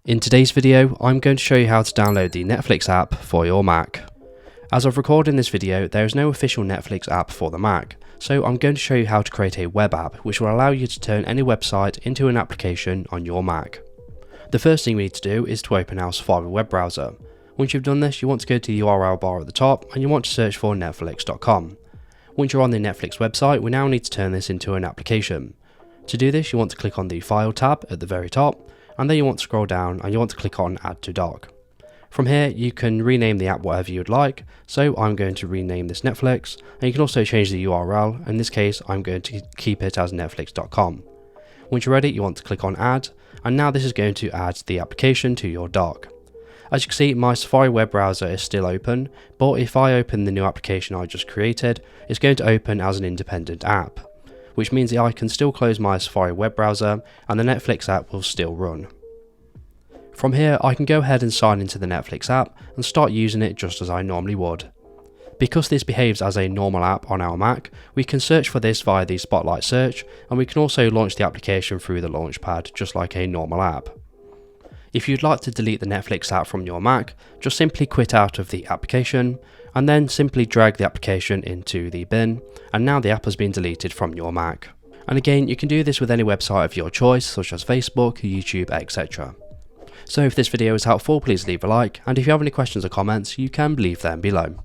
In today's video, I'm going to show you how to download the Netflix app for your Mac. As of recording this video, there is no official Netflix app for the Mac, so I'm going to show you how to create a web app which will allow you to turn any website into an application on your Mac. The first thing we need to do is to open our Safari web browser. Once you've done this, you want to go to the URL bar at the top and you want to search for netflix.com. Once you're on the Netflix website, we now need to turn this into an application. To do this, you want to click on the File tab at the very top, and then you want to scroll down and you want to click on Add to Dock. From here, you can rename the app whatever you would like, so I'm going to rename this Netflix, and you can also change the URL. In this case, I'm going to keep it as netflix.com. Once you're ready, you want to click on Add, and now this is going to add the application to your dock. As you can see, my Safari web browser is still open, but if I open the new application I just created, it's going to open as an independent app, which means that I can still close my Safari web browser and the Netflix app will still run. From here, I can go ahead and sign into the Netflix app and start using it just as I normally would. Because this behaves as a normal app on our Mac, we can search for this via the Spotlight search, and we can also launch the application through the Launchpad just like a normal app. If you'd like to delete the Netflix app from your Mac, just simply quit out of the application and then simply drag the application into the bin, and now the app has been deleted from your Mac. And again, you can do this with any website of your choice such as Facebook, YouTube, etc. So if this video is helpful, please leave a like, and if you have any questions or comments, you can leave them below.